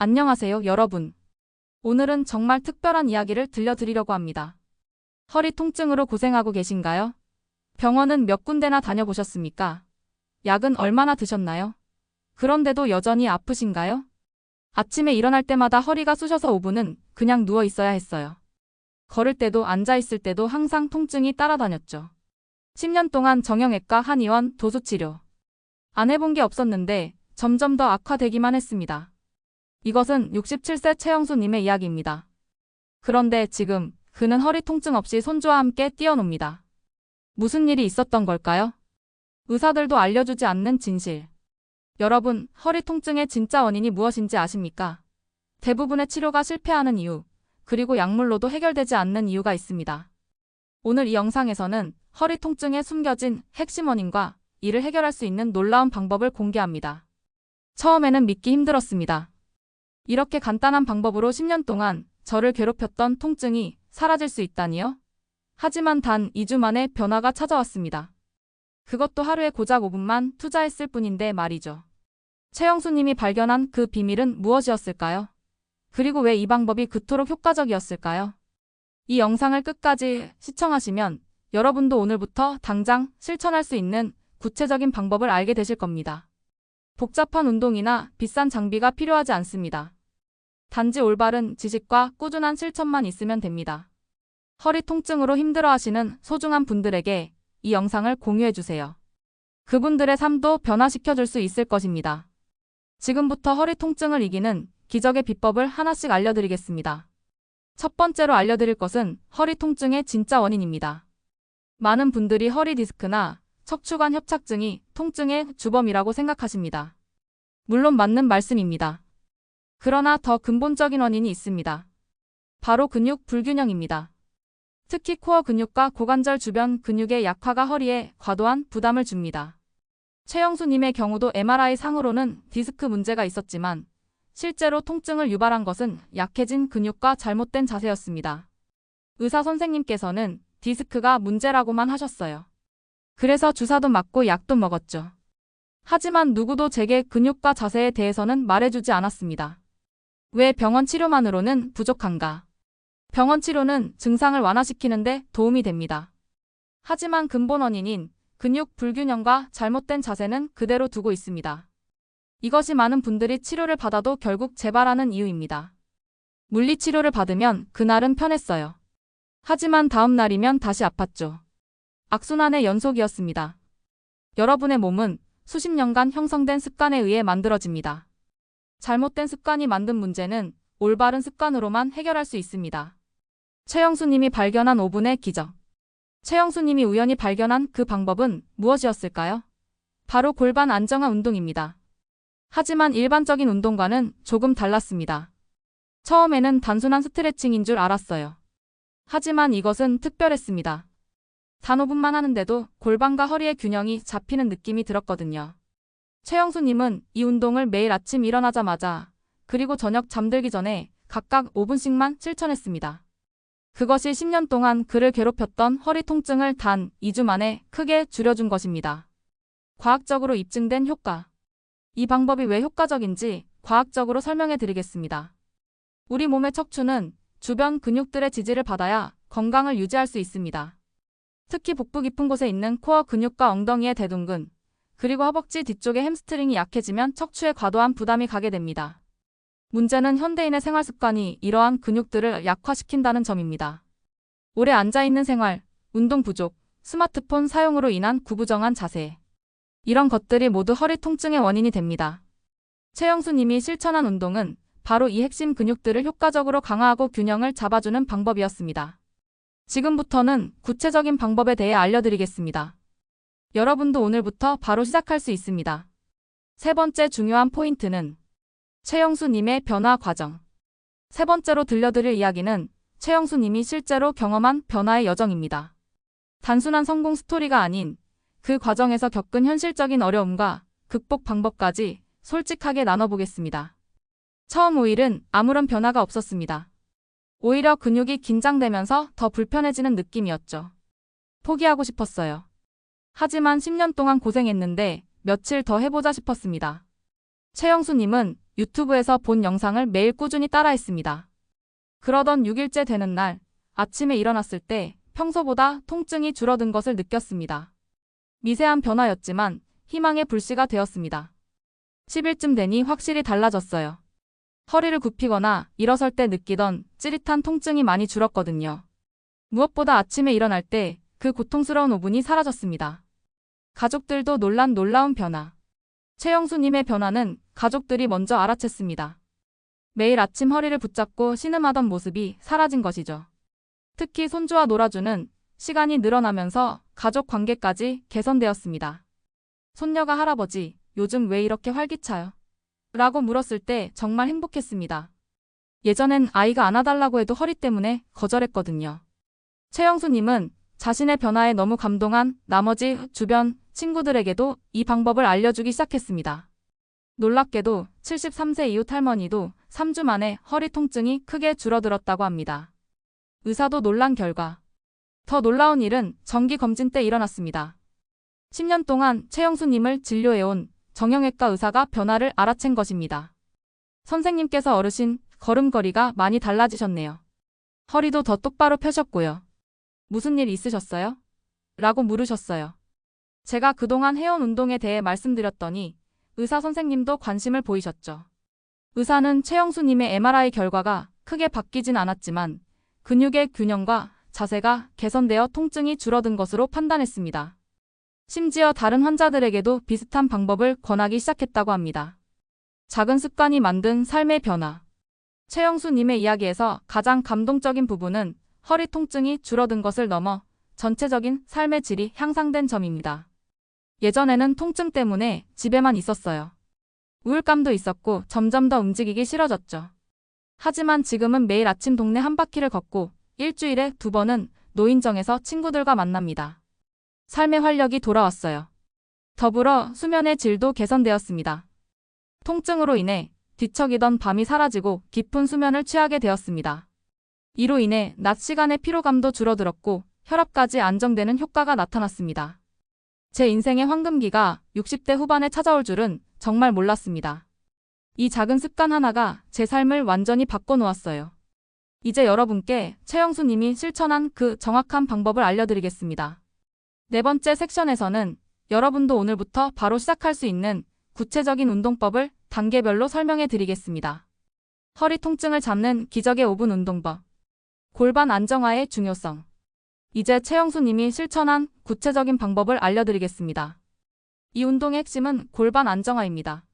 안녕하세요, 여러분. 오늘은 정말 특별한 이야기를 들려드리려고 합니다. 허리 통증으로 고생하고 계신가요? 병원은 몇 군데나 다녀보셨습니까? 약은 얼마나 드셨나요? 그런데도 여전히 아프신가요? 아침에 일어날 때마다 허리가 쑤셔서 5분은 그냥 누워 있어야 했어요. 걸을 때도 앉아 있을 때도 항상 통증이 따라다녔죠. 10년 동안 정형외과, 한의원, 도수치료. 안 해본 게 없었는데 점점 더 악화되기만 했습니다. 이것은 67세 최영수님의 이야기입니다. 그런데 지금 그는 허리 통증 없이 손주와 함께 뛰어놉니다. 무슨 일이 있었던 걸까요? 의사들도 알려주지 않는 진실. 여러분, 허리 통증의 진짜 원인이 무엇인지 아십니까? 대부분의 치료가 실패하는 이유, 그리고 약물로도 해결되지 않는 이유가 있습니다. 오늘 이 영상에서는 허리 통증에 숨겨진 핵심 원인과 이를 해결할 수 있는 놀라운 방법을 공개합니다. 처음에는 믿기 힘들었습니다. 이렇게 간단한 방법으로 10년 동안 저를 괴롭혔던 통증이 사라질 수 있다니요? 하지만 단 2주 만에 변화가 찾아왔습니다. 그것도 하루에 고작 5분만 투자했을 뿐인데 말이죠. 최영수님이 발견한 그 비밀은 무엇이었을까요? 그리고 왜 이 방법이 그토록 효과적이었을까요? 이 영상을 끝까지 시청하시면 여러분도 오늘부터 당장 실천할 수 있는 구체적인 방법을 알게 되실 겁니다. 복잡한 운동이나 비싼 장비가 필요하지 않습니다. 단지 올바른 지식과 꾸준한 실천만 있으면 됩니다. 허리 통증으로 힘들어하시는 소중한 분들에게 이 영상을 공유해주세요. 그분들의 삶도 변화시켜줄 수 있을 것입니다. 지금부터 허리 통증을 이기는 기적의 비법을 하나씩 알려드리겠습니다. 첫 번째로 알려드릴 것은 허리 통증의 진짜 원인입니다. 많은 분들이 허리 디스크나 척추관 협착증이 통증의 주범이라고 생각하십니다. 물론 맞는 말씀입니다. 그러나 더 근본적인 원인이 있습니다. 바로 근육 불균형입니다. 특히 코어 근육과 고관절 주변 근육의 약화가 허리에 과도한 부담을 줍니다. 최영수님의 경우도 MRI 상으로는 디스크 문제가 있었지만 실제로 통증을 유발한 것은 약해진 근육과 잘못된 자세였습니다. 의사 선생님께서는 디스크가 문제라고만 하셨어요. 그래서 주사도 맞고 약도 먹었죠. 하지만 누구도 제게 근육과 자세에 대해서는 말해주지 않았습니다. 왜 병원 치료만으로는 부족한가? 병원 치료는 증상을 완화시키는데 도움이 됩니다. 하지만 근본 원인인 근육 불균형과 잘못된 자세는 그대로 두고 있습니다. 이것이 많은 분들이 치료를 받아도 결국 재발하는 이유입니다. 물리치료를 받으면 그날은 편했어요. 하지만 다음 날이면 다시 아팠죠. 악순환의 연속이었습니다. 여러분의 몸은 수십 년간 형성된 습관에 의해 만들어집니다. 잘못된 습관이 만든 문제는 올바른 습관으로만 해결할 수 있습니다. 최영수님이 발견한 5분의 기적. 최영수님이 우연히 발견한 그 방법은 무엇이었을까요? 바로 골반 안정화 운동입니다. 하지만 일반적인 운동과는 조금 달랐습니다. 처음에는 단순한 스트레칭인 줄 알았어요. 하지만 이것은 특별했습니다. 단 5분만 하는데도 골반과 허리의 균형이 잡히는 느낌이 들었거든요. 최영수님은 이 운동을 매일 아침 일어나자마자 그리고 저녁 잠들기 전에 각각 5분씩만 실천했습니다. 그것이 10년 동안 그를 괴롭혔던 허리 통증을 단 2주 만에 크게 줄여준 것입니다. 과학적으로 입증된 효과. 이 방법이 왜 효과적인지 과학적으로 설명해 드리겠습니다. 우리 몸의 척추는 주변 근육들의 지지를 받아야 건강을 유지할 수 있습니다. 특히 복부 깊은 곳에 있는 코어 근육과 엉덩이의 대둔근, 그리고 허벅지 뒤쪽의 햄스트링이 약해지면 척추에 과도한 부담이 가게 됩니다. 문제는 현대인의 생활 습관이 이러한 근육들을 약화시킨다는 점입니다. 오래 앉아있는 생활, 운동 부족, 스마트폰 사용으로 인한 구부정한 자세. 이런 것들이 모두 허리 통증의 원인이 됩니다. 최영수님이 실천한 운동은 바로 이 핵심 근육들을 효과적으로 강화하고 균형을 잡아주는 방법이었습니다. 지금부터는 구체적인 방법에 대해 알려드리겠습니다. 여러분도 오늘부터 바로 시작할 수 있습니다. 세 번째 중요한 포인트는 최영수님의 변화 과정. 세 번째로 들려드릴 이야기는 최영수님이 실제로 경험한 변화의 여정입니다. 단순한 성공 스토리가 아닌 그 과정에서 겪은 현실적인 어려움과 극복 방법까지 솔직하게 나눠보겠습니다. 처음 5일은 아무런 변화가 없었습니다. 오히려 근육이 긴장되면서 더 불편해지는 느낌이었죠. 포기하고 싶었어요. 하지만 10년 동안 고생했는데 며칠 더 해보자 싶었습니다. 최영수님은 유튜브에서 본 영상을 매일 꾸준히 따라했습니다. 그러던 6일째 되는 날, 아침에 일어났을 때 평소보다 통증이 줄어든 것을 느꼈습니다. 미세한 변화였지만 희망의 불씨가 되었습니다. 10일쯤 되니 확실히 달라졌어요. 허리를 굽히거나 일어설 때 느끼던 찌릿한 통증이 많이 줄었거든요. 무엇보다 아침에 일어날 때 그 고통스러운 5분이 사라졌습니다. 가족들도 놀란 놀라운 변화. 최영수님의 변화는 가족들이 먼저 알아챘습니다. 매일 아침 허리를 붙잡고 신음하던 모습이 사라진 것이죠. 특히 손주와 놀아주는 시간이 늘어나면서 가족 관계까지 개선되었습니다. 손녀가 할아버지, 요즘 왜 이렇게 활기차요? 라고 물었을 때 정말 행복했습니다. 예전엔 아이가 안아달라고 해도 허리 때문에 거절했거든요. 최영수님은 자신의 변화에 너무 감동한 나머지 주변 친구들에게도 이 방법을 알려주기 시작했습니다. 놀랍게도 73세 이웃 할머니도 3주 만에 허리 통증이 크게 줄어들었다고 합니다. 의사도 놀란 결과. 더 놀라운 일은 정기검진 때 일어났습니다. 10년 동안 최영수님을 진료해온 정형외과 의사가 변화를 알아챈 것입니다. 선생님께서 어르신 걸음걸이가 많이 달라지셨네요. 허리도 더 똑바로 펴셨고요. 무슨 일 있으셨어요? 라고 물으셨어요. 제가 그동안 해온 운동에 대해 말씀드렸더니 의사 선생님도 관심을 보이셨죠. 의사는 최영수님의 MRI 결과가 크게 바뀌진 않았지만 근육의 균형과 자세가 개선되어 통증이 줄어든 것으로 판단했습니다. 심지어 다른 환자들에게도 비슷한 방법을 권하기 시작했다고 합니다. 작은 습관이 만든 삶의 변화. 최영수님의 이야기에서 가장 감동적인 부분은 허리 통증이 줄어든 것을 넘어 전체적인 삶의 질이 향상된 점입니다. 예전에는 통증 때문에 집에만 있었어요. 우울감도 있었고 점점 더 움직이기 싫어졌죠. 하지만 지금은 매일 아침 동네 한 바퀴를 걷고 일주일에 2번은 노인정에서 친구들과 만납니다. 삶의 활력이 돌아왔어요. 더불어 수면의 질도 개선되었습니다. 통증으로 인해 뒤척이던 밤이 사라지고 깊은 수면을 취하게 되었습니다. 이로 인해 낮 시간의 피로감도 줄어들었고 혈압까지 안정되는 효과가 나타났습니다. 제 인생의 황금기가 60대 후반에 찾아올 줄은 정말 몰랐습니다. 이 작은 습관 하나가 제 삶을 완전히 바꿔놓았어요. 이제 여러분께 최영수님이 실천한 그 정확한 방법을 알려드리겠습니다. 네 번째 섹션에서는 여러분도 오늘부터 바로 시작할 수 있는 구체적인 운동법을 단계별로 설명해 드리겠습니다. 허리 통증을 잡는 기적의 5분 운동법. 골반 안정화의 중요성. 이제 최영수님이 실천한 구체적인 방법을 알려드리겠습니다. 이 운동의 핵심은 골반 안정화입니다.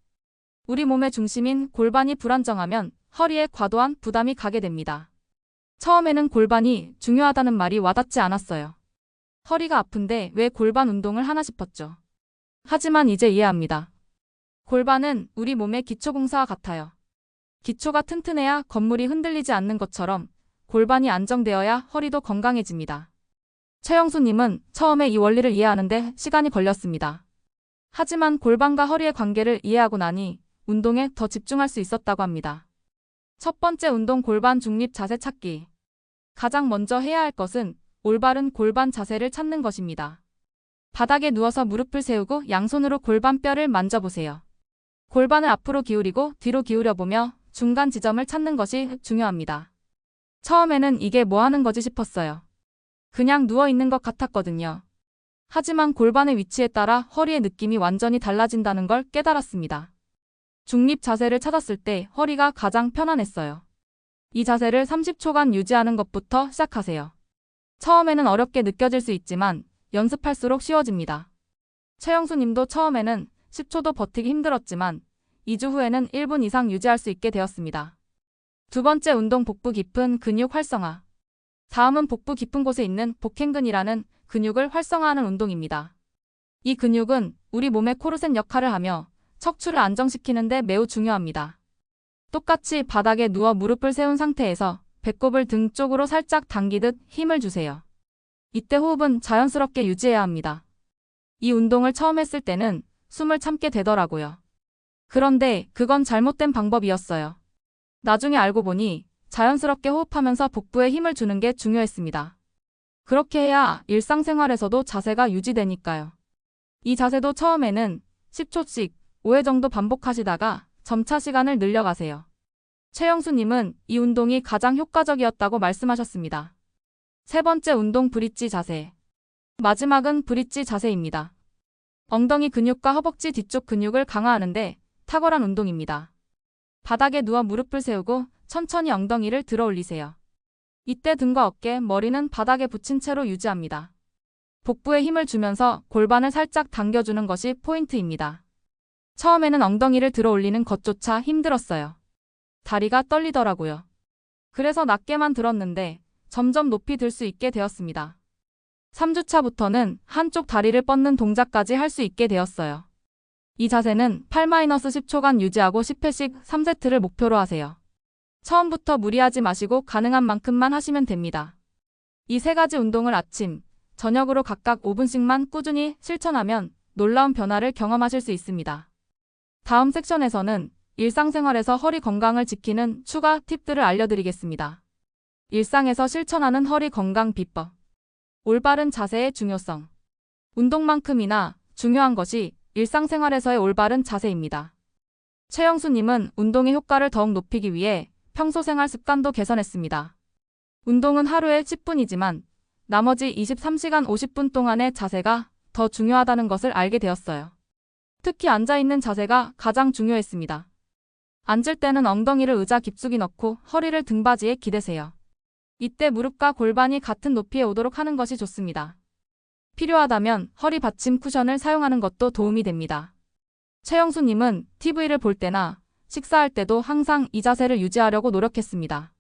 우리 몸의 중심인 골반이 불안정하면 허리에 과도한 부담이 가게 됩니다. 처음에는 골반이 중요하다는 말이 와닿지 않았어요. 허리가 아픈데 왜 골반 운동을 하나 싶었죠. 하지만 이제 이해합니다. 골반은 우리 몸의 기초공사와 같아요. 기초가 튼튼해야 건물이 흔들리지 않는 것처럼 골반이 안정되어야 허리도 건강해집니다. 최영수님은 처음에 이 원리를 이해하는데 시간이 걸렸습니다. 하지만 골반과 허리의 관계를 이해하고 나니 운동에 더 집중할 수 있었다고 합니다. 첫 번째 운동 골반 중립 자세 찾기. 가장 먼저 해야 할 것은 올바른 골반 자세를 찾는 것입니다. 바닥에 누워서 무릎을 세우고 양손으로 골반뼈를 만져보세요. 골반을 앞으로 기울이고 뒤로 기울여보며 중간 지점을 찾는 것이 중요합니다. 처음에는 이게 뭐 하는 거지 싶었어요. 그냥 누워있는 것 같았거든요. 하지만 골반의 위치에 따라 허리의 느낌이 완전히 달라진다는 걸 깨달았습니다. 중립 자세를 찾았을 때 허리가 가장 편안했어요. 이 자세를 30초간 유지하는 것부터 시작하세요. 처음에는 어렵게 느껴질 수 있지만 연습할수록 쉬워집니다. 최영수님도 처음에는 10초도 버티기 힘들었지만 2주 후에는 1분 이상 유지할 수 있게 되었습니다. 두 번째 운동 복부 깊은 근육 활성화. 다음은 복부 깊은 곳에 있는 복행근이라는 근육을 활성화하는 운동입니다. 이 근육은 우리 몸의 코르셋 역할을 하며 척추를 안정시키는 데 매우 중요합니다. 똑같이 바닥에 누워 무릎을 세운 상태에서 배꼽을 등 쪽으로 살짝 당기듯 힘을 주세요. 이때 호흡은 자연스럽게 유지해야 합니다. 이 운동을 처음 했을 때는 숨을 참게 되더라고요. 그런데 그건 잘못된 방법이었어요. 나중에 알고 보니 자연스럽게 호흡하면서 복부에 힘을 주는 게 중요했습니다. 그렇게 해야 일상생활에서도 자세가 유지되니까요. 이 자세도 처음에는 10초씩 5회 정도 반복하시다가 점차 시간을 늘려가세요. 최영수님은 이 운동이 가장 효과적이었다고 말씀하셨습니다. 세 번째 운동 브릿지 자세. 마지막은 브릿지 자세입니다. 엉덩이 근육과 허벅지 뒤쪽 근육을 강화하는데 탁월한 운동입니다. 바닥에 누워 무릎을 세우고 천천히 엉덩이를 들어 올리세요. 이때 등과 어깨, 머리는 바닥에 붙인 채로 유지합니다. 복부에 힘을 주면서 골반을 살짝 당겨주는 것이 포인트입니다. 처음에는 엉덩이를 들어 올리는 것조차 힘들었어요. 다리가 떨리더라고요. 그래서 낮게만 들었는데 점점 높이 들 수 있게 되었습니다. 3주차부터는 한쪽 다리를 뻗는 동작까지 할 수 있게 되었어요. 이 자세는 8-10초간 유지하고 10회씩 3세트를 목표로 하세요. 처음부터 무리하지 마시고 가능한 만큼만 하시면 됩니다. 이 세 가지 운동을 아침, 저녁으로 각각 5분씩만 꾸준히 실천하면 놀라운 변화를 경험하실 수 있습니다. 다음 섹션에서는 일상생활에서 허리 건강을 지키는 추가 팁들을 알려드리겠습니다. 일상에서 실천하는 허리 건강 비법. 올바른 자세의 중요성. 운동만큼이나 중요한 것이 일상생활에서의 올바른 자세입니다. 최영수님은 운동의 효과를 더욱 높이기 위해 평소 생활 습관도 개선했습니다. 운동은 하루에 10분이지만 나머지 23시간 50분 동안의 자세가 더 중요하다는 것을 알게 되었어요. 특히 앉아있는 자세가 가장 중요했습니다. 앉을 때는 엉덩이를 의자 깊숙이 넣고 허리를 등받이에 기대세요. 이때 무릎과 골반이 같은 높이에 오도록 하는 것이 좋습니다. 필요하다면 허리 받침 쿠션을 사용하는 것도 도움이 됩니다. 최영수님은 TV를 볼 때나 식사할 때도 항상 이 자세를 유지하려고 노력했습니다.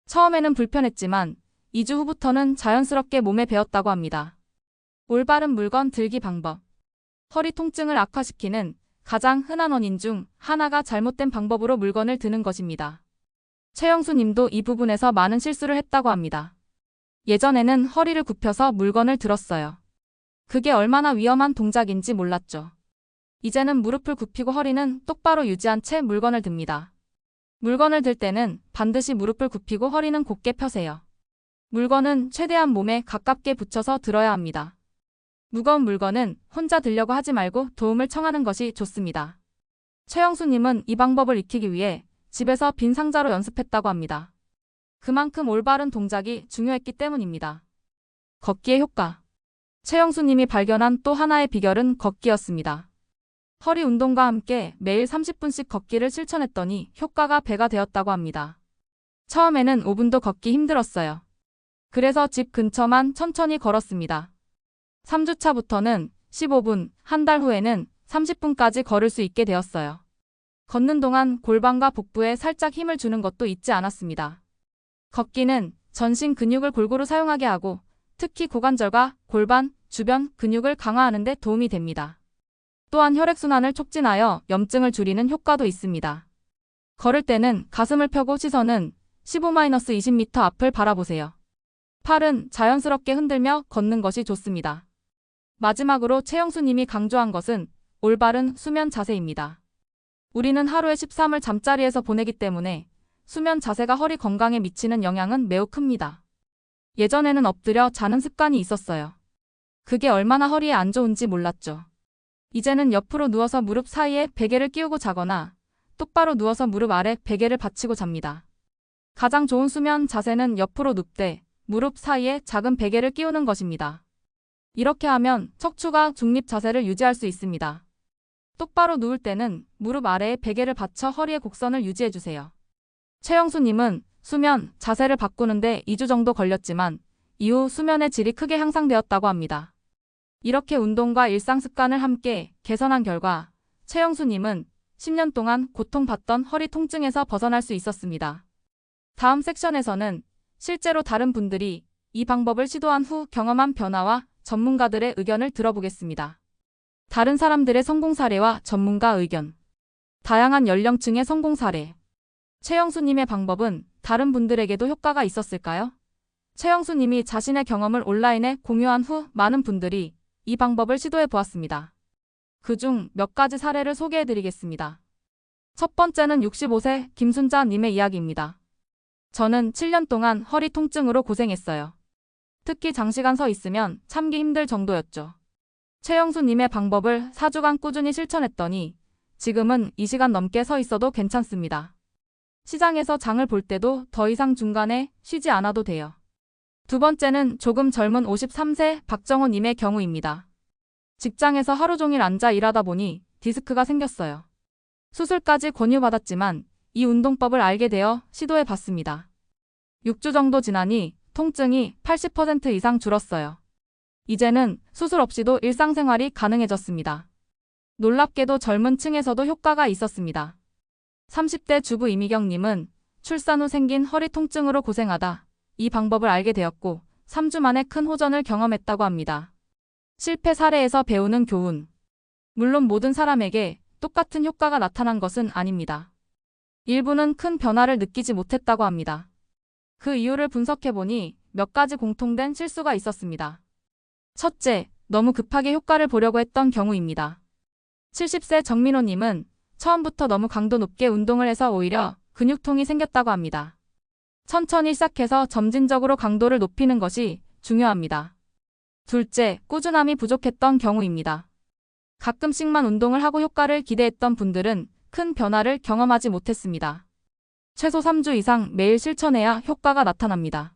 처음에는 불편했지만 2주 후부터는 자연스럽게 몸에 배었다고 합니다. 올바른 물건 들기 방법. 허리 통증을 악화시키는 가장 흔한 원인 중 하나가 잘못된 방법으로 물건을 드는 것입니다. 최영수님도 이 부분에서 많은 실수를 했다고 합니다. 예전에는 허리를 굽혀서 물건을 들었어요. 그게 얼마나 위험한 동작인지 몰랐죠. 이제는 무릎을 굽히고 허리는 똑바로 유지한 채 물건을 듭니다. 물건을 들 때는 반드시 무릎을 굽히고 허리는 곧게 펴세요. 물건은 최대한 몸에 가깝게 붙여서 들어야 합니다. 무거운 물건은 혼자 들려고 하지 말고 도움을 청하는 것이 좋습니다. 최영수님은 이 방법을 익히기 위해 집에서 빈 상자로 연습했다고 합니다. 그만큼 올바른 동작이 중요했기 때문입니다. 걷기의 효과. 최영수님이 발견한 또 하나의 비결은 걷기였습니다. 허리 운동과 함께 매일 30분씩 걷기를 실천했더니 효과가 배가 되었다고 합니다. 처음에는 5분도 걷기 힘들었어요. 그래서 집 근처만 천천히 걸었습니다. 3주차부터는 15분, 한 달 후에는 30분까지 걸을 수 있게 되었어요. 걷는 동안 골반과 복부에 살짝 힘을 주는 것도 잊지 않았습니다. 걷기는 전신 근육을 골고루 사용하게 하고 특히 고관절과 골반, 주변 근육을 강화하는 데 도움이 됩니다. 또한 혈액순환을 촉진하여 염증을 줄이는 효과도 있습니다. 걸을 때는 가슴을 펴고 시선은 15-20m 앞을 바라보세요. 팔은 자연스럽게 흔들며 걷는 것이 좋습니다. 마지막으로 최영수님이 강조한 것은 올바른 수면 자세입니다. 우리는 하루에 13을 잠자리에서 보내기 때문에 수면 자세가 허리 건강에 미치는 영향은 매우 큽니다. 예전에는 엎드려 자는 습관이 있었어요. 그게 얼마나 허리에 안 좋은지 몰랐죠. 이제는 옆으로 누워서 무릎 사이에 베개를 끼우고 자거나 똑바로 누워서 무릎 아래 베개를 받치고 잡니다. 가장 좋은 수면 자세는 옆으로 눕되 무릎 사이에 작은 베개를 끼우는 것입니다. 이렇게 하면 척추가 중립 자세를 유지할 수 있습니다. 똑바로 누울 때는 무릎 아래에 베개를 받쳐 허리의 곡선을 유지해주세요. 최영수님은 수면 자세를 바꾸는데 2주 정도 걸렸지만 이후 수면의 질이 크게 향상되었다고 합니다. 이렇게 운동과 일상 습관을 함께 개선한 결과 최영수님은 10년 동안 고통받던 허리 통증에서 벗어날 수 있었습니다. 다음 섹션에서는 실제로 다른 분들이 이 방법을 시도한 후 경험한 변화와 전문가들의 의견을 들어보겠습니다. 다른 사람들의 성공 사례와 전문가 의견. 다양한 연령층의 성공 사례. 최영수님의 방법은 다른 분들에게도 효과가 있었을까요? 최영수님이 자신의 경험을 온라인에 공유한 후 많은 분들이 이 방법을 시도해 보았습니다. 그중 몇 가지 사례를 소개해 드리겠습니다. 첫 번째는 65세 김순자 님의 이야기입니다. 저는 7년 동안 허리 통증으로 고생했어요. 특히 장시간 서 있으면 참기 힘들 정도였죠. 최영수님의 방법을 4주간 꾸준히 실천했더니 지금은 이 시간 넘게 서 있어도 괜찮습니다. 시장에서 장을 볼 때도 더 이상 중간에 쉬지 않아도 돼요. 두 번째는 조금 젊은 53세 박정호님의 경우입니다. 직장에서 하루 종일 앉아 일하다 보니 디스크가 생겼어요. 수술까지 권유받았지만 이 운동법을 알게 되어 시도해 봤습니다. 6주 정도 지나니 통증이 80% 이상 줄었어요. 이제는 수술 없이도 일상생활이 가능해졌습니다. 놀랍게도 젊은 층에서도 효과가 있었습니다. 30대 주부 이미경님은 출산 후 생긴 허리 통증으로 고생하다 이 방법을 알게 되었고 3주 만에 큰 호전을 경험했다고 합니다. 실패 사례에서 배우는 교훈. 물론 모든 사람에게 똑같은 효과가 나타난 것은 아닙니다. 일부는 큰 변화를 느끼지 못했다고 합니다. 그 이유를 분석해보니 몇 가지 공통된 실수가 있었습니다. 첫째, 너무 급하게 효과를 보려고 했던 경우입니다. 70세 정민호님은 처음부터 너무 강도 높게 운동을 해서 오히려 근육통이 생겼다고 합니다. 천천히 시작해서 점진적으로 강도를 높이는 것이 중요합니다. 둘째, 꾸준함이 부족했던 경우입니다. 가끔씩만 운동을 하고 효과를 기대했던 분들은 큰 변화를 경험하지 못했습니다. 최소 3주 이상 매일 실천해야 효과가 나타납니다.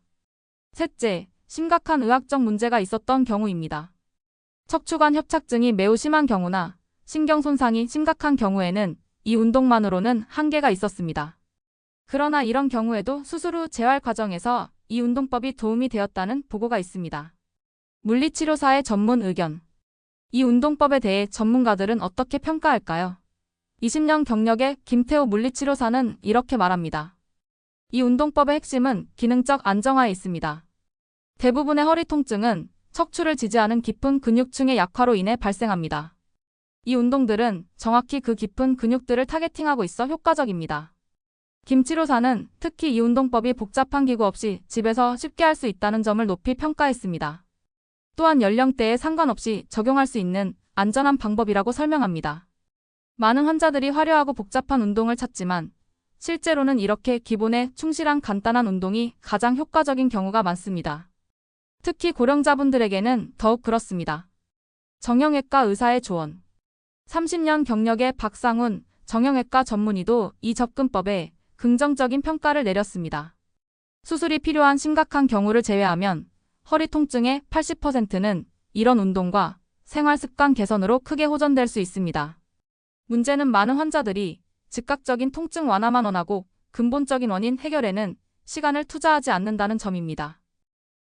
셋째, 심각한 의학적 문제가 있었던 경우입니다. 척추관 협착증이 매우 심한 경우나 신경 손상이 심각한 경우에는 이 운동만으로는 한계가 있었습니다. 그러나 이런 경우에도 수술 후 재활 과정에서 이 운동법이 도움이 되었다는 보고가 있습니다. 물리치료사의 전문 의견. 이 운동법에 대해 전문가들은 어떻게 평가할까요? 20년 경력의 김태호 물리치료사는 이렇게 말합니다. 이 운동법의 핵심은 기능적 안정화에 있습니다. 대부분의 허리 통증은 척추를 지지하는 깊은 근육층의 약화로 인해 발생합니다. 이 운동들은 정확히 그 깊은 근육들을 타겟팅하고 있어 효과적입니다. 김 치료사는 특히 이 운동법이 복잡한 기구 없이 집에서 쉽게 할 수 있다는 점을 높이 평가했습니다. 또한 연령대에 상관없이 적용할 수 있는 안전한 방법이라고 설명합니다. 많은 환자들이 화려하고 복잡한 운동을 찾지만 실제로는 이렇게 기본에 충실한 간단한 운동이 가장 효과적인 경우가 많습니다. 특히 고령자분들에게는 더욱 그렇습니다. 정형외과 의사의 조언. 30년 경력의 박상훈 정형외과 전문의도 이 접근법에 긍정적인 평가를 내렸습니다. 수술이 필요한 심각한 경우를 제외하면 허리 통증의 80%는 이런 운동과 생활습관 개선으로 크게 호전될 수 있습니다. 문제는 많은 환자들이 즉각적인 통증 완화만 원하고 근본적인 원인 해결에는 시간을 투자하지 않는다는 점입니다.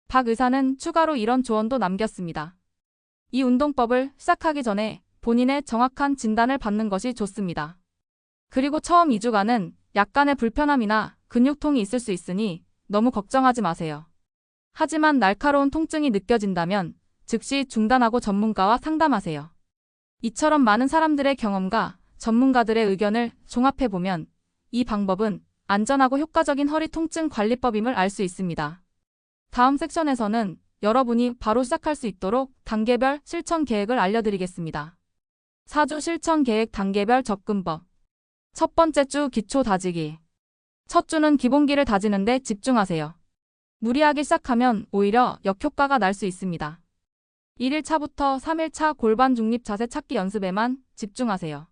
박 의사는 추가로 이런 조언도 남겼습니다. 이 운동법을 시작하기 전에 본인의 정확한 진단을 받는 것이 좋습니다. 그리고 처음 2주간은 약간의 불편함이나 근육통이 있을 수 있으니 너무 걱정하지 마세요. 하지만 날카로운 통증이 느껴진다면 즉시 중단하고 전문가와 상담하세요. 이처럼 많은 사람들의 경험과 전문가들의 의견을 종합해보면 이 방법은 안전하고 효과적인 허리 통증 관리법임을 알 수 있습니다. 다음 섹션에서는 여러분이 바로 시작할 수 있도록 단계별 실천 계획을 알려드리겠습니다. 4주 실천 계획 단계별 접근법. 첫 번째 주 기초 다지기. 첫 주는 기본기를 다지는 데 집중하세요. 무리하게 시작하면 오히려 역효과가 날 수 있습니다. 1일차부터 3일차 골반 중립 자세 찾기 연습에만 집중하세요.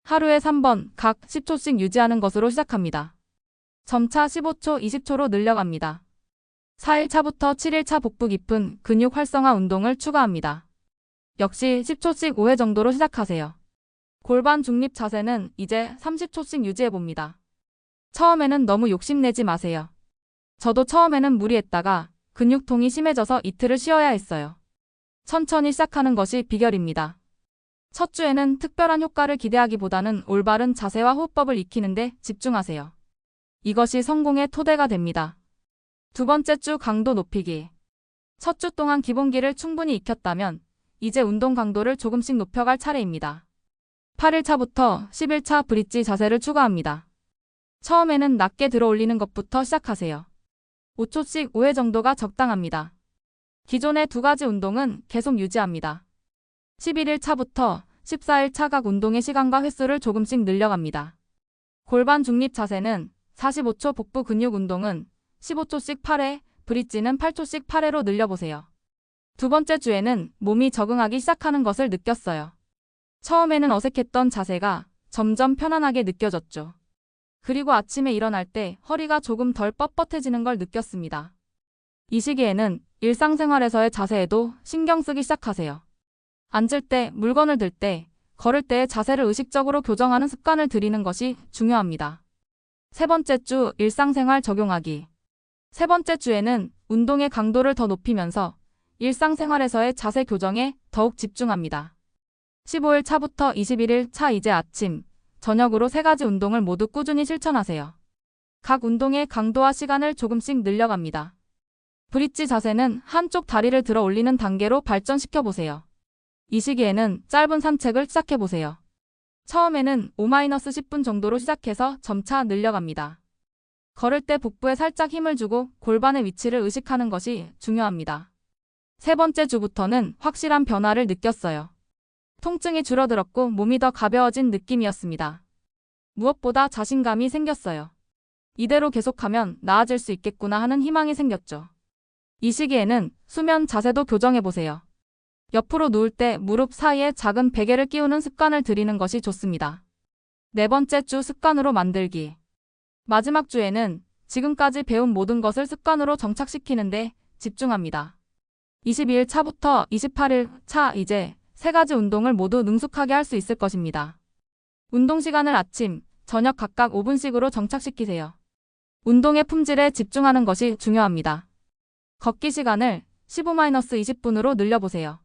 하루에 3번 각 10초씩 유지하는 것으로 시작합니다. 점차 15초, 20초로 늘려갑니다. 4일차부터 7일차 복부 깊은 근육 활성화 운동을 추가합니다. 역시 10초씩 5회 정도로 시작하세요. 골반 중립 자세는 이제 30초씩 유지해봅니다. 처음에는 너무 욕심내지 마세요. 저도 처음에는 무리했다가 근육통이 심해져서 이틀을 쉬어야 했어요. 천천히 시작하는 것이 비결입니다. 첫 주에는 특별한 효과를 기대하기보다는 올바른 자세와 호흡법을 익히는 데 집중하세요. 이것이 성공의 토대가 됩니다. 두 번째 주 강도 높이기. 첫 주 동안 기본기를 충분히 익혔다면 이제 운동 강도를 조금씩 높여갈 차례입니다. 8일차부터 10일차 브릿지 자세를 추가합니다. 처음에는 낮게 들어 올리는 것부터 시작하세요. 5초씩 5회 정도가 적당합니다. 기존의 두 가지 운동은 계속 유지합니다. 11일차부터 14일차 각 운동의 시간과 횟수를 조금씩 늘려갑니다. 골반 중립 자세는 45초, 복부 근육 운동은 15초씩 8회, 브릿지는 8초씩 8회로 늘려보세요. 두 번째 주에는 몸이 적응하기 시작하는 것을 느꼈어요. 처음에는 어색했던 자세가 점점 편안하게 느껴졌죠. 그리고 아침에 일어날 때 허리가 조금 덜 뻣뻣해지는 걸 느꼈습니다. 이 시기에는 일상생활에서의 자세에도 신경 쓰기 시작하세요. 앉을 때, 물건을 들 때, 걸을 때의 자세를 의식적으로 교정하는 습관을 들이는 것이 중요합니다. 세 번째 주 일상생활 적용하기. 세 번째 주에는 운동의 강도를 더 높이면서 일상생활에서의 자세 교정에 더욱 집중합니다. 15일 차부터 21일 차 이제 아침, 저녁으로 3가지 운동을 모두 꾸준히 실천하세요. 각 운동의 강도와 시간을 조금씩 늘려갑니다. 브릿지 자세는 한쪽 다리를 들어 올리는 단계로 발전시켜 보세요. 이 시기에는 짧은 산책을 시작해 보세요. 처음에는 5-10분 정도로 시작해서 점차 늘려갑니다. 걸을 때 복부에 살짝 힘을 주고 골반의 위치를 의식하는 것이 중요합니다. 세 번째 주부터는 확실한 변화를 느꼈어요. 통증이 줄어들었고 몸이 더 가벼워진 느낌이었습니다. 무엇보다 자신감이 생겼어요. 이대로 계속하면 나아질 수 있겠구나 하는 희망이 생겼죠. 이 시기에는 수면 자세도 교정해 보세요. 옆으로 누울 때 무릎 사이에 작은 베개를 끼우는 습관을 들이는 것이 좋습니다. 네 번째 주 습관으로 만들기. 마지막 주에는 지금까지 배운 모든 것을 습관으로 정착시키는데 집중합니다. 22일 차부터 28일 차 이제 3가지 운동을 모두 능숙하게 할 수 있을 것입니다. 운동 시간을 아침, 저녁 각각 5분씩으로 정착시키세요. 운동의 품질에 집중하는 것이 중요합니다. 걷기 시간을 15-20분으로 늘려보세요.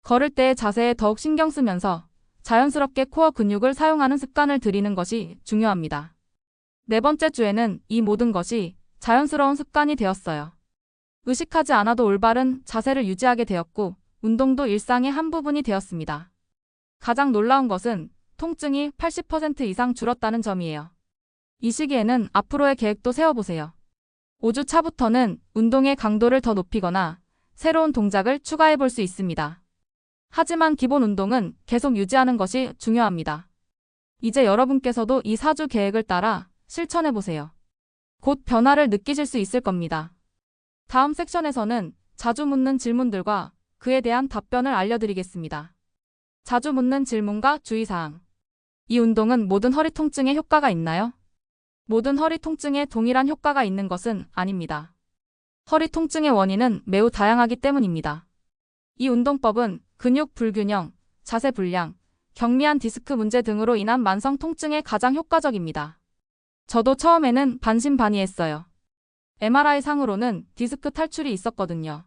걸을 때의 자세에 더욱 신경 쓰면서 자연스럽게 코어 근육을 사용하는 습관을 들이는 것이 중요합니다. 네 번째 주에는 이 모든 것이 자연스러운 습관이 되었어요. 의식하지 않아도 올바른 자세를 유지하게 되었고 운동도 일상의 한 부분이 되었습니다. 가장 놀라운 것은 통증이 80% 이상 줄었다는 점이에요. 이 시기에는 앞으로의 계획도 세워보세요. 5주 차부터는 운동의 강도를 더 높이거나 새로운 동작을 추가해 볼 수 있습니다. 하지만 기본 운동은 계속 유지하는 것이 중요합니다. 이제 여러분께서도 이 4주 계획을 따라 실천해 보세요. 곧 변화를 느끼실 수 있을 겁니다. 다음 섹션에서는 자주 묻는 질문들과 그에 대한 답변을 알려드리겠습니다. 자주 묻는 질문과 주의사항. 이 운동은 모든 허리 통증에 효과가 있나요? 모든 허리 통증에 동일한 효과가 있는 것은 아닙니다. 허리 통증의 원인은 매우 다양하기 때문입니다. 이 운동법은 근육 불균형, 자세 불량, 경미한 디스크 문제 등으로 인한 만성 통증에 가장 효과적입니다. 저도 처음에는 반신반의했어요. MRI 상으로는 디스크 탈출이 있었거든요.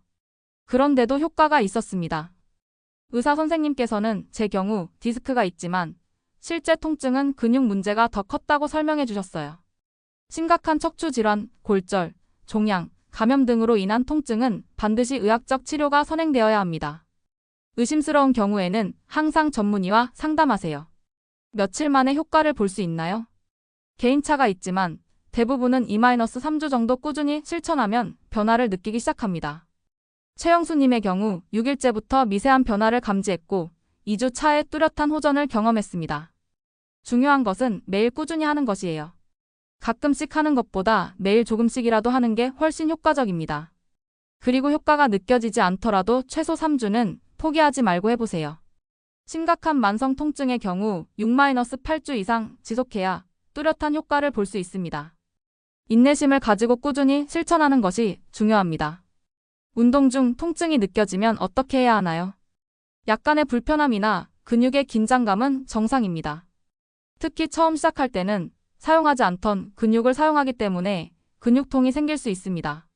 그런데도 효과가 있었습니다. 의사 선생님께서는 제 경우 디스크가 있지만 실제 통증은 근육 문제가 더 컸다고 설명해 주셨어요. 심각한 척추 질환, 골절, 종양, 감염 등으로 인한 통증은 반드시 의학적 치료가 선행되어야 합니다. 의심스러운 경우에는 항상 전문의와 상담하세요. 며칠 만에 효과를 볼 수 있나요? 개인차가 있지만 대부분은 2-3주 정도 꾸준히 실천하면 변화를 느끼기 시작합니다. 최영수님의 경우 6일째부터 미세한 변화를 감지했고 2주 차에 뚜렷한 호전을 경험했습니다. 중요한 것은 매일 꾸준히 하는 것이에요. 가끔씩 하는 것보다 매일 조금씩이라도 하는 게 훨씬 효과적입니다. 그리고 효과가 느껴지지 않더라도 최소 3주는 포기하지 말고 해보세요. 심각한 만성 통증의 경우 6-8주 이상 지속해야 뚜렷한 효과를 볼 수 있습니다. 인내심을 가지고 꾸준히 실천하는 것이 중요합니다. 운동 중 통증이 느껴지면 어떻게 해야 하나요? 약간의 불편함이나 근육의 긴장감은 정상입니다. 특히 처음 시작할 때는 사용하지 않던 근육을 사용하기 때문에 근육통이 생길 수 있습니다.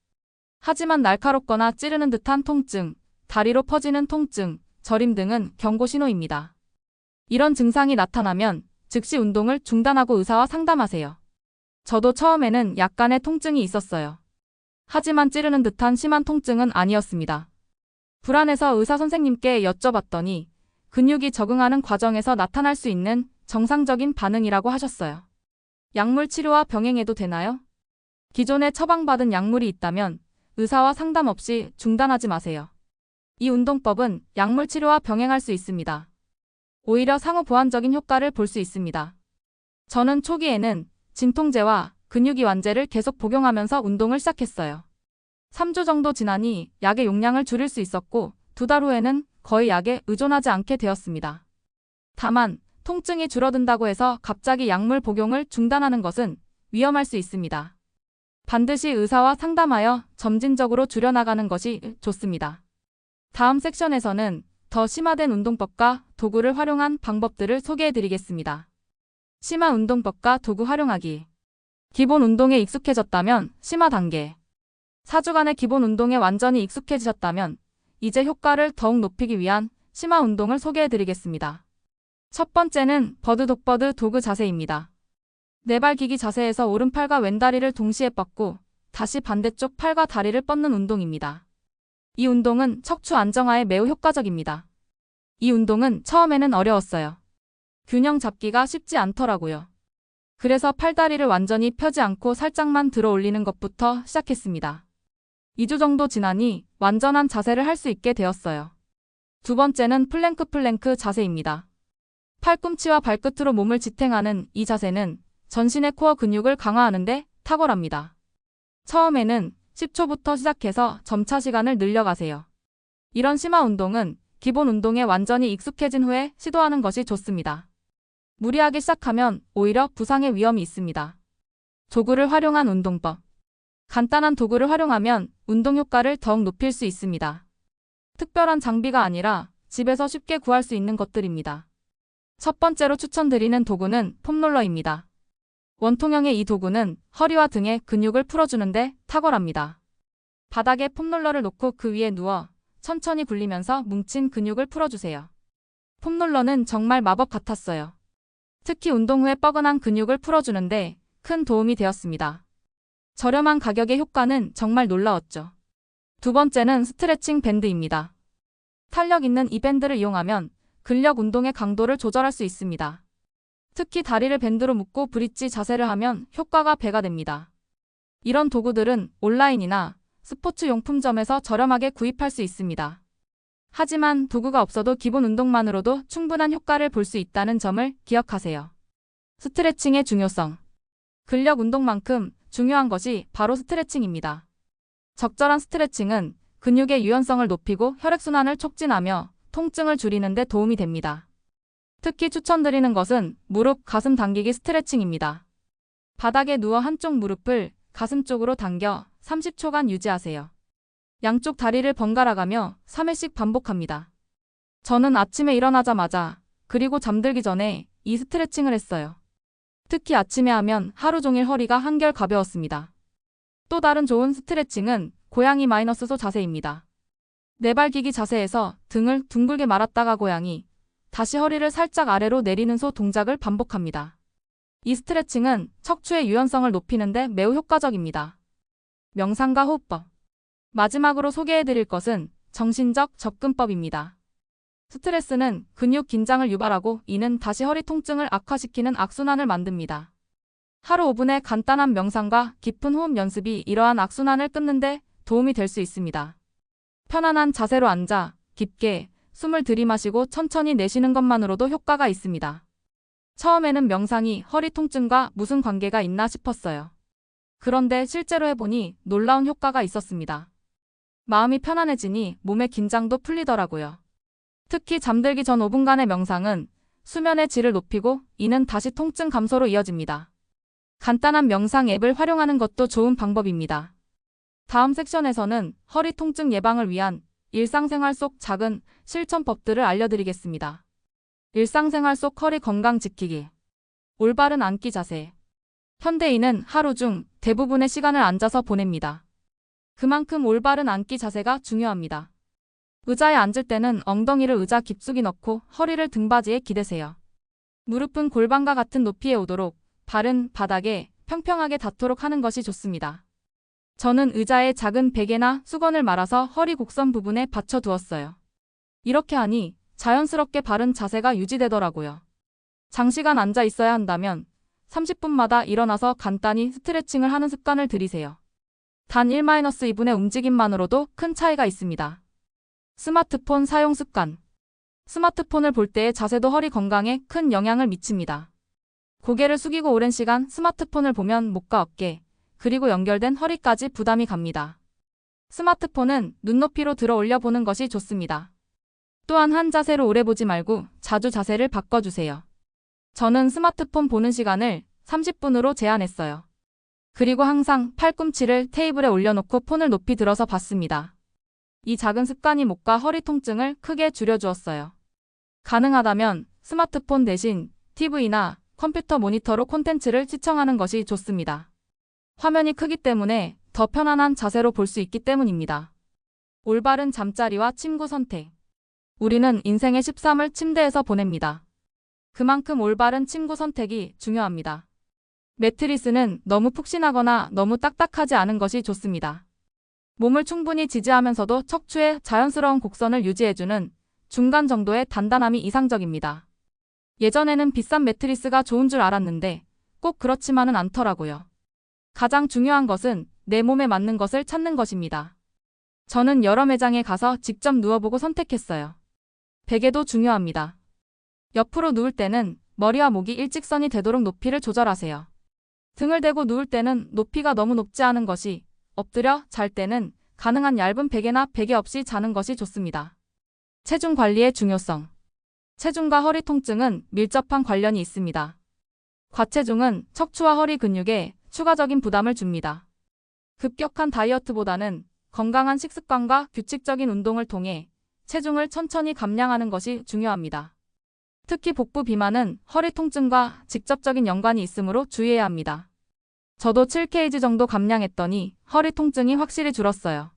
하지만 날카롭거나 찌르는 듯한 통증, 다리로 퍼지는 통증, 저림 등은 경고 신호입니다. 이런 증상이 나타나면 즉시 운동을 중단하고 의사와 상담하세요. 저도 처음에는 약간의 통증이 있었어요. 하지만 찌르는 듯한 심한 통증은 아니었습니다. 불안해서 의사 선생님께 여쭤봤더니 근육이 적응하는 과정에서 나타날 수 있는 정상적인 반응이라고 하셨어요. 약물 치료와 병행해도 되나요? 기존에 처방받은 약물이 있다면 의사와 상담 없이 중단하지 마세요. 이 운동법은 약물 치료와 병행할 수 있습니다. 오히려 상호 보완적인 효과를 볼 수 있습니다. 저는 초기에는 진통제와 근육이완제를 계속 복용하면서 운동을 시작했어요. 3주 정도 지나니 약의 용량을 줄일 수 있었고 2달 후에는 거의 약에 의존하지 않게 되었습니다. 다만 통증이 줄어든다고 해서 갑자기 약물 복용을 중단하는 것은 위험할 수 있습니다. 반드시 의사와 상담하여 점진적으로 줄여나가는 것이 좋습니다. 다음 섹션에서는 더 심화된 운동법과 도구를 활용한 방법들을 소개해 드리겠습니다. 심화 운동법과 도구 활용하기. 기본 운동에 익숙해졌다면 심화 단계. 4주간의 기본 운동에 완전히 익숙해지셨다면 이제 효과를 더욱 높이기 위한 심화 운동을 소개해 드리겠습니다. 첫 번째는 버드 독버드 도그 자세입니다. 네발기기 자세에서 오른팔과 왼다리를 동시에 뻗고 다시 반대쪽 팔과 다리를 뻗는 운동입니다. 이 운동은 척추 안정화에 매우 효과적입니다. 이 운동은 처음에는 어려웠어요. 균형 잡기가 쉽지 않더라고요. 그래서 팔다리를 완전히 펴지 않고 살짝만 들어 올리는 것부터 시작했습니다. 2주 정도 지나니 완전한 자세를 할 수 있게 되었어요. 두 번째는 플랭크 자세입니다. 팔꿈치와 발끝으로 몸을 지탱하는 이 자세는 전신의 코어 근육을 강화하는 데 탁월합니다. 처음에는 10초부터 시작해서 점차 시간을 늘려가세요. 이런 심화 운동은 기본 운동에 완전히 익숙해진 후에 시도하는 것이 좋습니다. 무리하게 시작하면 오히려 부상의 위험이 있습니다. 도구를 활용한 운동법. 간단한 도구를 활용하면 운동 효과를 더욱 높일 수 있습니다. 특별한 장비가 아니라 집에서 쉽게 구할 수 있는 것들입니다. 첫 번째로 추천드리는 도구는 폼롤러입니다. 원통형의 이 도구는 허리와 등의 근육을 풀어주는데 탁월합니다. 바닥에 폼롤러를 놓고 그 위에 누워 천천히 굴리면서 뭉친 근육을 풀어주세요. 폼롤러는 정말 마법 같았어요. 특히 운동 후에 뻐근한 근육을 풀어주는데 큰 도움이 되었습니다. 저렴한 가격의 효과는 정말 놀라웠죠. 두 번째는 스트레칭 밴드입니다. 탄력 있는 이 밴드를 이용하면 근력 운동의 강도를 조절할 수 있습니다. 특히 다리를 밴드로 묶고 브릿지 자세를 하면 효과가 배가 됩니다. 이런 도구들은 온라인이나 스포츠 용품점에서 저렴하게 구입할 수 있습니다. 하지만 도구가 없어도 기본 운동만으로도 충분한 효과를 볼 수 있다는 점을 기억하세요. 스트레칭의 중요성. 근력 운동만큼 중요한 것이 바로 스트레칭입니다. 적절한 스트레칭은 근육의 유연성을 높이고 혈액순환을 촉진하며 통증을 줄이는 데 도움이 됩니다. 특히 추천드리는 것은 무릎, 가슴 당기기 스트레칭입니다. 바닥에 누워 한쪽 무릎을 가슴 쪽으로 당겨 30초간 유지하세요. 양쪽 다리를 번갈아 가며 3회씩 반복합니다. 저는 아침에 일어나자마자 그리고 잠들기 전에 이 스트레칭을 했어요. 특히 아침에 하면 하루 종일 허리가 한결 가벼웠습니다. 또 다른 좋은 스트레칭은 고양이 -소 자세입니다. 네발기기 자세에서 등을 둥글게 말았다가 고양이, 다시 허리를 살짝 아래로 내리는 소 동작을 반복합니다. 이 스트레칭은 척추의 유연성을 높이는 데 매우 효과적입니다. 명상과 호흡법. 마지막으로 소개해드릴 것은 정신적 접근법입니다. 스트레스는 근육 긴장을 유발하고 이는 다시 허리 통증을 악화시키는 악순환을 만듭니다. 하루 5분의 간단한 명상과 깊은 호흡 연습이 이러한 악순환을 끊는 데 도움이 될 수 있습니다. 편안한 자세로 앉아 깊게 숨을 들이마시고 천천히 내쉬는 것만으로도 효과가 있습니다. 처음에는 명상이 허리 통증과 무슨 관계가 있나 싶었어요. 그런데 실제로 해보니 놀라운 효과가 있었습니다. 마음이 편안해지니 몸의 긴장도 풀리더라고요. 특히 잠들기 전 5분간의 명상은 수면의 질을 높이고 이는 다시 통증 감소로 이어집니다. 간단한 명상 앱을 활용하는 것도 좋은 방법입니다. 다음 섹션에서는 허리 통증 예방을 위한 일상생활 속 작은 실천법들을 알려드리겠습니다. 일상생활 속 허리 건강 지키기. 올바른 앉기 자세. 현대인은 하루 중 대부분의 시간을 앉아서 보냅니다. 그만큼 올바른 앉기 자세가 중요합니다. 의자에 앉을 때는 엉덩이를 의자 깊숙이 넣고 허리를 등받이에 기대세요. 무릎은 골반과 같은 높이에 오도록 발은 바닥에 평평하게 닿도록 하는 것이 좋습니다. 저는 의자에 작은 베개나 수건을 말아서 허리 곡선 부분에 받쳐 두었어요. 이렇게 하니 자연스럽게 바른 자세가 유지되더라고요. 장시간 앉아 있어야 한다면 30분마다 일어나서 간단히 스트레칭을 하는 습관을 들이세요. 단 1-2분의 움직임만으로도 큰 차이가 있습니다. 스마트폰 사용 습관. 스마트폰을 볼 때의 자세도 허리 건강에 큰 영향을 미칩니다. 고개를 숙이고 오랜 시간 스마트폰을 보면 목과 어깨, 그리고 연결된 허리까지 부담이 갑니다. 스마트폰은 눈높이로 들어 올려 보는 것이 좋습니다. 또한 한 자세로 오래 보지 말고 자주 자세를 바꿔주세요. 저는 스마트폰 보는 시간을 30분으로 제한했어요. 그리고 항상 팔꿈치를 테이블에 올려놓고 폰을 높이 들어서 봤습니다. 이 작은 습관이 목과 허리 통증을 크게 줄여주었어요. 가능하다면 스마트폰 대신 TV나 컴퓨터 모니터로 콘텐츠를 시청하는 것이 좋습니다. 화면이 크기 때문에 더 편안한 자세로 볼 수 있기 때문입니다. 올바른 잠자리와 침구 선택. 우리는 인생의 13을 침대에서 보냅니다. 그만큼 올바른 침구 선택이 중요합니다. 매트리스는 너무 푹신하거나 너무 딱딱하지 않은 것이 좋습니다. 몸을 충분히 지지하면서도 척추의 자연스러운 곡선을 유지해주는 중간 정도의 단단함이 이상적입니다. 예전에는 비싼 매트리스가 좋은 줄 알았는데 꼭 그렇지만은 않더라고요. 가장 중요한 것은 내 몸에 맞는 것을 찾는 것입니다. 저는 여러 매장에 가서 직접 누워보고 선택했어요. 베개도 중요합니다. 옆으로 누울 때는 머리와 목이 일직선이 되도록 높이를 조절하세요. 등을 대고 누울 때는 높이가 너무 높지 않은 것이, 엎드려 잘 때는 가능한 얇은 베개나 베개 없이 자는 것이 좋습니다. 체중 관리의 중요성. 체중과 허리 통증은 밀접한 관련이 있습니다. 과체중은 척추와 허리 근육에 추가적인 부담을 줍니다. 급격한 다이어트보다는 건강한 식습관과 규칙적인 운동을 통해 체중을 천천히 감량하는 것이 중요합니다. 특히 복부 비만은 허리 통증과 직접적인 연관이 있으므로 주의해야 합니다. 저도 7kg 정도 감량했더니 허리 통증이 확실히 줄었어요.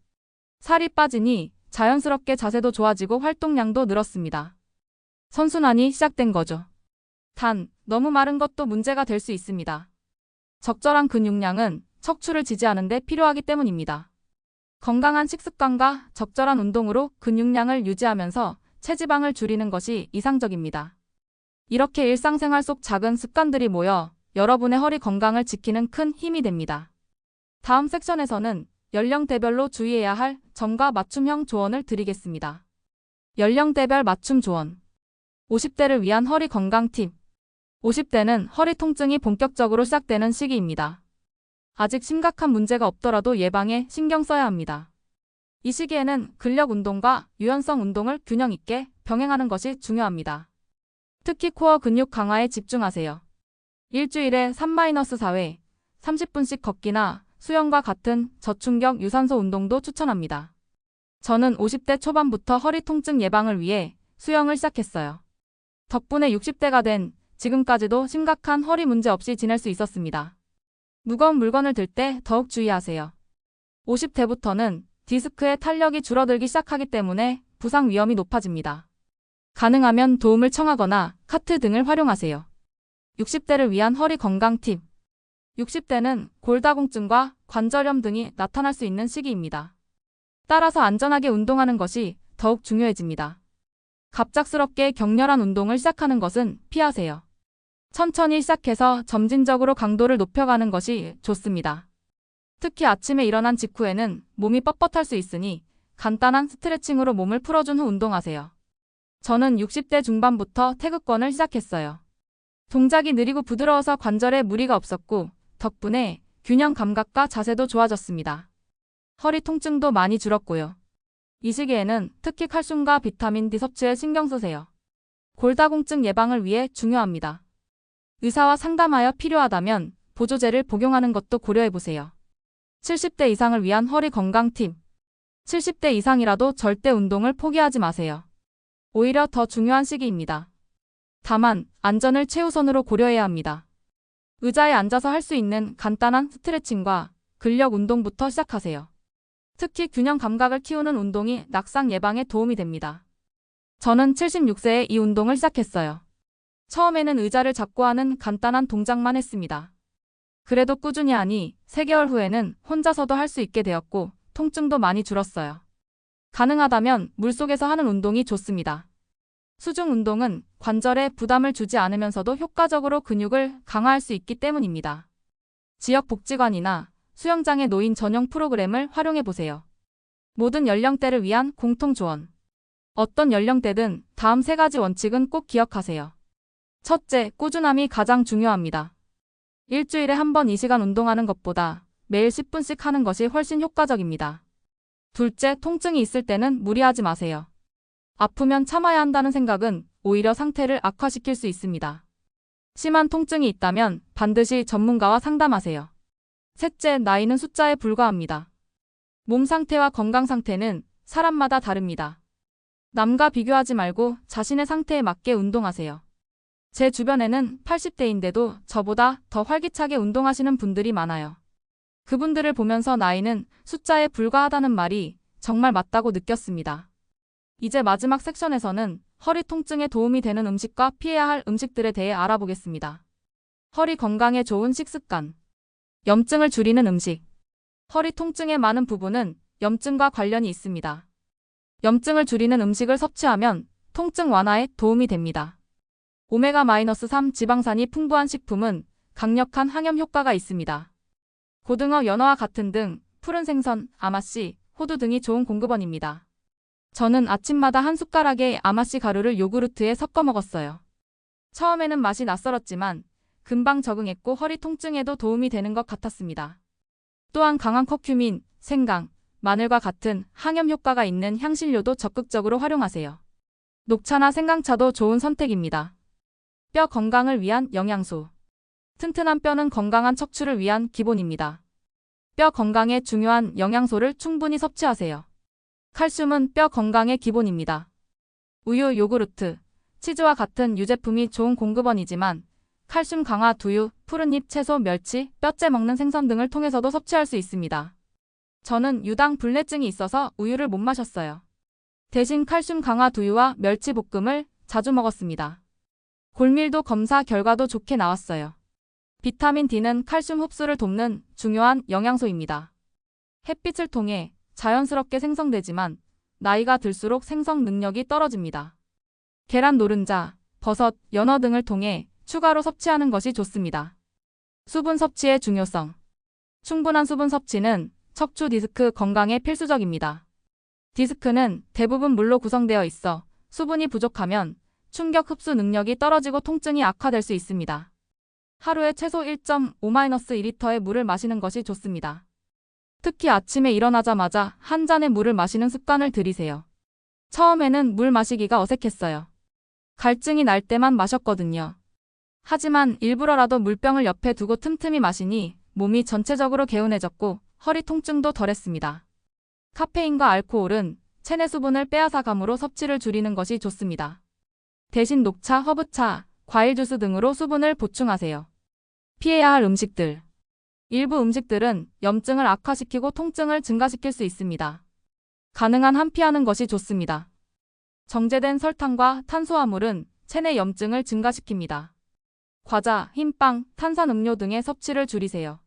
살이 빠지니 자연스럽게 자세도 좋아지고 활동량도 늘었습니다. 선순환이 시작된 거죠. 단, 너무 마른 것도 문제가 될 수 있습니다. 적절한 근육량은 척추를 지지하는 데 필요하기 때문입니다. 건강한 식습관과 적절한 운동으로 근육량을 유지하면서 체지방을 줄이는 것이 이상적입니다. 이렇게 일상생활 속 작은 습관들이 모여 여러분의 허리 건강을 지키는 큰 힘이 됩니다. 다음 섹션에서는 연령대별로 주의해야 할 점과 맞춤형 조언을 드리겠습니다. 연령대별 맞춤 조언. 50대를 위한 허리 건강 팁. 50대는 허리 통증이 본격적으로 시작되는 시기입니다. 아직 심각한 문제가 없더라도 예방에 신경 써야 합니다. 이 시기에는 근력 운동과 유연성 운동을 균형 있게 병행하는 것이 중요합니다. 특히 코어 근육 강화에 집중하세요. 일주일에 3-4회, 30분씩 걷기나 수영과 같은 저충격 유산소 운동도 추천합니다. 저는 50대 초반부터 허리 통증 예방을 위해 수영을 시작했어요. 덕분에 60대가 된 지금까지도 심각한 허리 문제 없이 지낼 수 있었습니다. 무거운 물건을 들 때 더욱 주의하세요. 50대부터는 디스크의 탄력이 줄어들기 시작하기 때문에 부상 위험이 높아집니다. 가능하면 도움을 청하거나 카트 등을 활용하세요. 60대를 위한 허리 건강 팁. 60대는 골다공증과 관절염 등이 나타날 수 있는 시기입니다. 따라서 안전하게 운동하는 것이 더욱 중요해집니다. 갑작스럽게 격렬한 운동을 시작하는 것은 피하세요. 천천히 시작해서 점진적으로 강도를 높여가는 것이 좋습니다. 특히 아침에 일어난 직후에는 몸이 뻣뻣할 수 있으니 간단한 스트레칭으로 몸을 풀어준 후 운동하세요. 저는 60대 중반부터 태극권을 시작했어요. 동작이 느리고 부드러워서 관절에 무리가 없었고 덕분에 균형 감각과 자세도 좋아졌습니다. 허리 통증도 많이 줄었고요. 이 시기에는 특히 칼슘과 비타민 D 섭취에 신경 쓰세요. 골다공증 예방을 위해 중요합니다. 의사와 상담하여 필요하다면 보조제를 복용하는 것도 고려해보세요. 70대 이상을 위한 허리 건강 팁. 70대 이상이라도 절대 운동을 포기하지 마세요. 오히려 더 중요한 시기입니다. 다만 안전을 최우선으로 고려해야 합니다. 의자에 앉아서 할 수 있는 간단한 스트레칭과 근력 운동부터 시작하세요. 특히 균형 감각을 키우는 운동이 낙상 예방에 도움이 됩니다. 저는 76세에 이 운동을 시작했어요. 처음에는 의자를 잡고 하는 간단한 동작만 했습니다. 그래도 꾸준히 하니 3개월 후에는 혼자서도 할 수 있게 되었고 통증도 많이 줄었어요. 가능하다면 물속에서 하는 운동이 좋습니다. 수중 운동은 관절에 부담을 주지 않으면서도 효과적으로 근육을 강화할 수 있기 때문입니다. 지역 복지관이나 수영장의 노인 전용 프로그램을 활용해 보세요. 모든 연령대를 위한 공통 조언. 어떤 연령대든 다음 3가지 원칙은 꼭 기억하세요. 첫째, 꾸준함이 가장 중요합니다. 일주일에 한 번 이 시간 운동하는 것보다 매일 10분씩 하는 것이 훨씬 효과적입니다. 둘째, 통증이 있을 때는 무리하지 마세요. 아프면 참아야 한다는 생각은 오히려 상태를 악화시킬 수 있습니다. 심한 통증이 있다면 반드시 전문가와 상담하세요. 셋째, 나이는 숫자에 불과합니다. 몸 상태와 건강 상태는 사람마다 다릅니다. 남과 비교하지 말고 자신의 상태에 맞게 운동하세요. 제 주변에는 80대인데도 저보다 더 활기차게 운동하시는 분들이 많아요. 그분들을 보면서 나이는 숫자에 불과하다는 말이 정말 맞다고 느꼈습니다. 이제 마지막 섹션에서는 허리 통증에 도움이 되는 음식과 피해야 할 음식들에 대해 알아보겠습니다. 허리 건강에 좋은 식습관. 염증을 줄이는 음식. 허리 통증의 많은 부분은 염증과 관련이 있습니다. 염증을 줄이는 음식을 섭취하면 통증 완화에 도움이 됩니다. 오메가-3 지방산이 풍부한 식품은 강력한 항염 효과가 있습니다. 고등어, 연어와 같은 등 푸른 생선, 아마씨, 호두 등이 좋은 공급원입니다. 저는 아침마다 한 숟가락의 아마씨 가루를 요구르트에 섞어 먹었어요. 처음에는 맛이 낯설었지만 금방 적응했고 허리 통증에도 도움이 되는 것 같았습니다. 또한 강한 커큐민, 생강, 마늘과 같은 항염 효과가 있는 향신료도 적극적으로 활용하세요. 녹차나 생강차도 좋은 선택입니다. 뼈 건강을 위한 영양소. 튼튼한 뼈는 건강한 척추를 위한 기본입니다. 뼈 건강에 중요한 영양소를 충분히 섭취하세요. 칼슘은 뼈 건강의 기본입니다. 우유, 요구르트, 치즈와 같은 유제품이 좋은 공급원이지만 칼슘 강화 두유, 푸른잎 채소, 멸치, 뼈째 먹는 생선 등을 통해서도 섭취할 수 있습니다. 저는 유당 불내증이 있어서 우유를 못 마셨어요. 대신 칼슘 강화 두유와 멸치 볶음을 자주 먹었습니다. 골밀도 검사 결과도 좋게 나왔어요. 비타민 D는 칼슘 흡수를 돕는 중요한 영양소입니다. 햇빛을 통해 자연스럽게 생성되지만 나이가 들수록 생성 능력이 떨어집니다. 계란 노른자, 버섯, 연어 등을 통해 추가로 섭취하는 것이 좋습니다. 수분 섭취의 중요성. 충분한 수분 섭취는 척추 디스크 건강에 필수적입니다. 디스크는 대부분 물로 구성되어 있어 수분이 부족하면 충격 흡수 능력이 떨어지고 통증이 악화될 수 있습니다. 하루에 최소 1.5-1리터의 물을 마시는 것이 좋습니다. 특히 아침에 일어나자마자 한 잔의 물을 마시는 습관을 들이세요. 처음에는 물 마시기가 어색했어요. 갈증이 날 때만 마셨거든요. 하지만 일부러라도 물병을 옆에 두고 틈틈이 마시니 몸이 전체적으로 개운해졌고 허리 통증도 덜했습니다. 카페인과 알코올은 체내 수분을 빼앗아감으로 섭취를 줄이는 것이 좋습니다. 대신 녹차, 허브차, 과일 주스 등으로 수분을 보충하세요. 피해야 할 음식들. 일부 음식들은 염증을 악화시키고 통증을 증가시킬 수 있습니다. 가능한 한 피하는 것이 좋습니다. 정제된 설탕과 탄수화물은 체내 염증을 증가시킵니다. 과자, 흰빵, 탄산음료 등의 섭취를 줄이세요.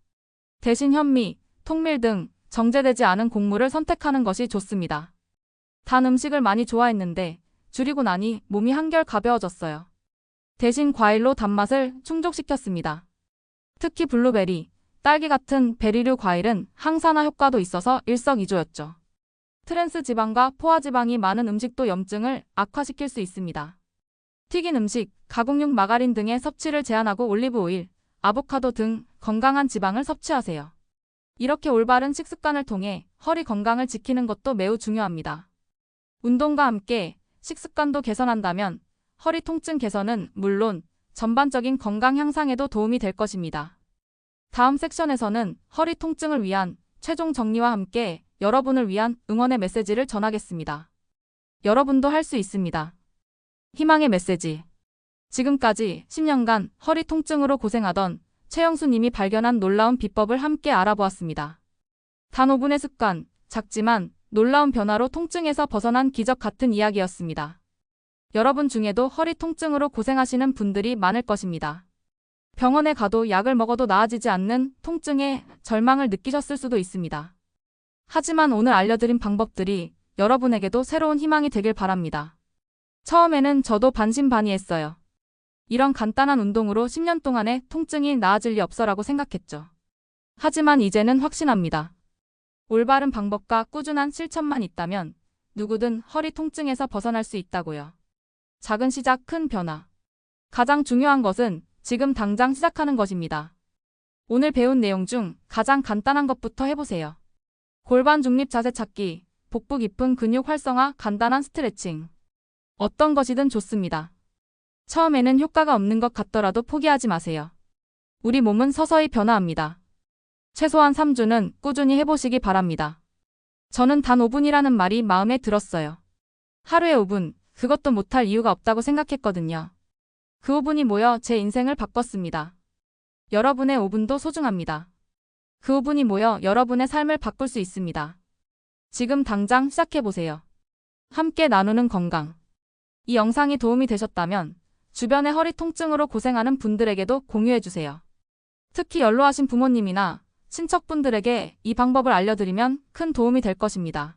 대신 현미, 통밀 등 정제되지 않은 곡물을 선택하는 것이 좋습니다. 단 음식을 많이 좋아했는데 줄이고 나니 몸이 한결 가벼워졌어요. 대신 과일로 단맛을 충족시켰습니다. 특히 블루베리, 딸기 같은 베리류 과일은 항산화 효과도 있어서 일석이조였죠. 트랜스 지방과 포화 지방이 많은 음식도 염증을 악화시킬 수 있습니다. 튀긴 음식, 가공육 마가린 등의 섭취를 제한하고 올리브 오일, 아보카도 등 건강한 지방을 섭취하세요. 이렇게 올바른 식습관을 통해 허리 건강을 지키는 것도 매우 중요합니다. 운동과 함께 식습관도 개선한다면 허리 통증 개선은 물론 전반적인 건강 향상에도 도움이 될 것입니다. 다음 섹션에서는 허리 통증을 위한 최종 정리와 함께 여러분을 위한 응원의 메시지를 전하겠습니다. 여러분도 할 수 있습니다. 희망의 메시지. 지금까지 10년간 허리 통증으로 고생하던 최영수 님이 발견한 놀라운 비법을 함께 알아보았습니다. 단 5분의 습관, 작지만 놀라운 변화로 통증에서 벗어난 기적 같은 이야기였습니다. 여러분 중에도 허리 통증으로 고생하시는 분들이 많을 것입니다. 병원에 가도 약을 먹어도 나아지지 않는 통증에 절망을 느끼셨을 수도 있습니다. 하지만 오늘 알려드린 방법들이 여러분에게도 새로운 희망이 되길 바랍니다. 처음에는 저도 반신반의했어요. 이런 간단한 운동으로 10년 동안의 통증이 나아질 리 없어라고 생각했죠. 하지만 이제는 확신합니다. 올바른 방법과 꾸준한 실천만 있다면 누구든 허리 통증에서 벗어날 수 있다고요. 작은 시작, 큰 변화. 가장 중요한 것은 지금 당장 시작하는 것입니다. 오늘 배운 내용 중 가장 간단한 것부터 해보세요. 골반 중립 자세 찾기, 복부 깊은 근육 활성화, 간단한 스트레칭. 어떤 것이든 좋습니다. 처음에는 효과가 없는 것 같더라도 포기하지 마세요. 우리 몸은 서서히 변화합니다. 최소한 3주는 꾸준히 해보시기 바랍니다. 저는 단 5분이라는 말이 마음에 들었어요. 하루에 5분, 그것도 못할 이유가 없다고 생각했거든요. 그 5분이 모여 제 인생을 바꿨습니다. 여러분의 5분도 소중합니다. 그 5분이 모여 여러분의 삶을 바꿀 수 있습니다. 지금 당장 시작해보세요. 함께 나누는 건강. 이 영상이 도움이 되셨다면 주변의 허리 통증으로 고생하는 분들에게도 공유해주세요. 특히 연로하신 부모님이나 친척분들에게 이 방법을 알려드리면 큰 도움이 될 것입니다.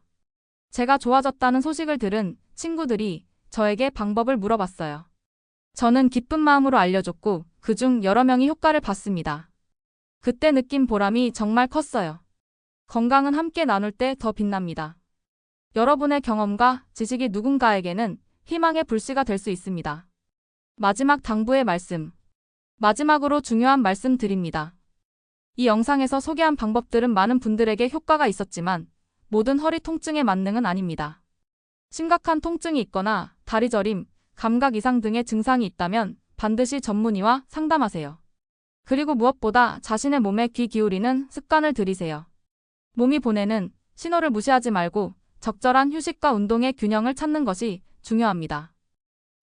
제가 좋아졌다는 소식을 들은 친구들이 저에게 방법을 물어봤어요. 저는 기쁜 마음으로 알려줬고 그중 여러 명이 효과를 봤습니다. 그때 느낀 보람이 정말 컸어요. 건강은 함께 나눌 때 더 빛납니다. 여러분의 경험과 지식이 누군가에게는 희망의 불씨가 될 수 있습니다. 마지막 당부의 말씀. 마지막으로 중요한 말씀 드립니다. 이 영상에서 소개한 방법들은 많은 분들에게 효과가 있었지만 모든 허리 통증의 만능은 아닙니다. 심각한 통증이 있거나 다리 저림, 감각 이상 등의 증상이 있다면 반드시 전문의와 상담하세요. 그리고 무엇보다 자신의 몸에 귀 기울이는 습관을 들이세요. 몸이 보내는 신호를 무시하지 말고 적절한 휴식과 운동의 균형을 찾는 것이 중요합니다.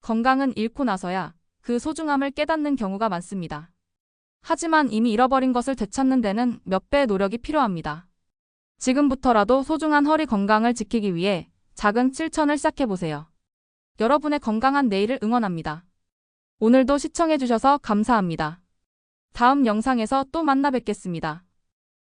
건강은 잃고 나서야 그 소중함을 깨닫는 경우가 많습니다. 하지만 이미 잃어버린 것을 되찾는 데는 몇 배의 노력이 필요합니다. 지금부터라도 소중한 허리 건강을 지키기 위해 작은 실천을 시작해보세요. 여러분의 건강한 내일을 응원합니다. 오늘도 시청해주셔서 감사합니다. 다음 영상에서 또 만나 뵙겠습니다.